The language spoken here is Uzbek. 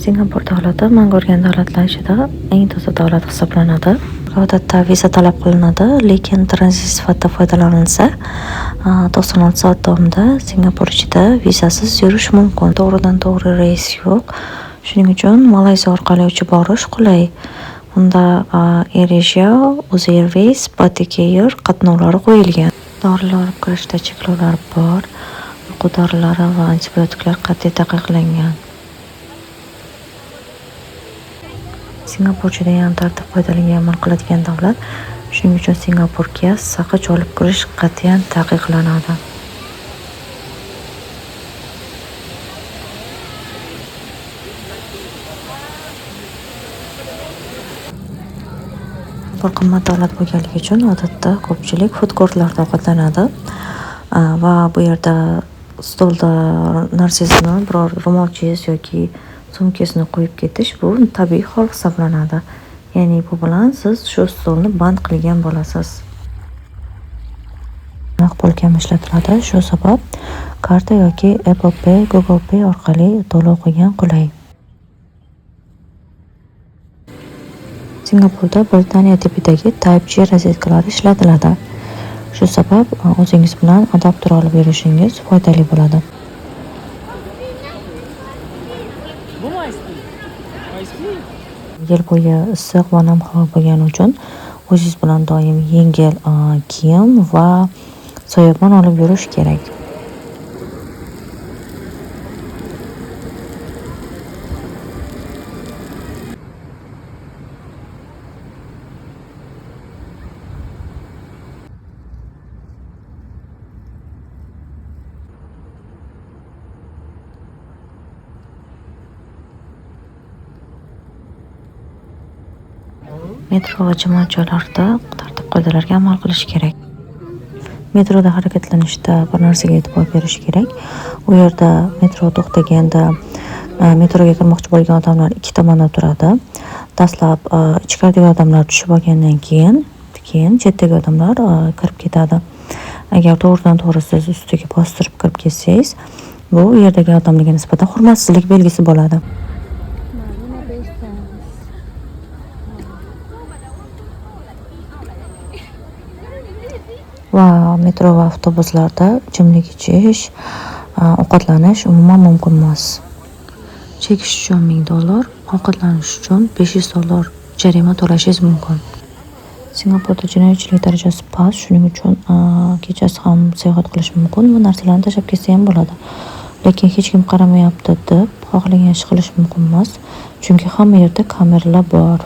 Singapur davlati man ko'rgan davlatlar ichida eng toza davlat hisoblanadi. Odatda viza talab qilinadi, lekin tranzit sifatida foydalanilsa, 96 soat davomida Singapur ichida vizasiz yurish mumkin. To'g'ridan-to'g'ri reys yo'q. Shuning uchun Malayziya orqali uchib borish qulay. Unda AirAsia, O'zi Airways, Batik Air qatnovlari qo'yilgan. Dorilar olib kirishda cheklovlar bor. Uyqu dorilari va antibiotiklar qat'iy taqiqlangan. Singapur judayam tartib qoidalarga amal qiladigan davlat. Shuning uchun Singapurga saqich olib kirish qat'iyan taqiqlanadi. Bir qimmat davlat bo'lganligi uchun odatda ko'pchilik food courtlarda ovqatlanadi va bu yerda stolda narsangizni biror ro'molchingiz yoki sumkangizni qo'yib ketish bu tabiiy hol hisoblanadi. Ya'ni bu bilan siz shu stolni band qilgan bo'lasiz. Maqbul kam ishlatiladi. Shu sabab karta yoki Apple Pay, Google Pay orqali to'lov qilgan qulay. Singapurda Britaniya tipidagi Type C rozetkalari ishlatiladi. Shu sabab o'zingiz bilan adapter olib yurishingiz foydali bo'ladi. Yil bo'yi issiq va nam havo bo'lgani uchun o'zingiz bilan doim yengil kiyim va soyabon olib yurish kerak. Metro va jamoat joylarida tartib qoidalariga amal qilish kerak. Metroda harakatlanishda bir narsaga e'tibor berish kerak. U yerda metro to'xtaganda metroga kirmoqchi bo'lgan odamlar ikki tomonda turadi. Dastlab ichkaridagi odamlar tushib olgandan keyin chetdagi odamlar kirib ketadi. Agar to'g'ridan-to'g'ri siz ustiga bostirib kirib ketsangiz, bu u yerdagi odamlarga nisbatan hurmatsizlik belgisi bo'ladi. Va metro va avtobuslarda ichimlik ichish, ovqatlanish umuman mumkin emas. Chekish uchun $1000, ovqatlanish uchun $500 jarima to'lashingiz mumkin. Singapurda jinoyatchilik darajasi past, shuning uchun kechasi ham sayohat qilish mumkin va narsalarni tashlab ketsa ham bo'ladi. Lekin hech kim qaramayapti deb xohlagan ish qilish mumkin emas, chunki hamma yerda kameralar bor.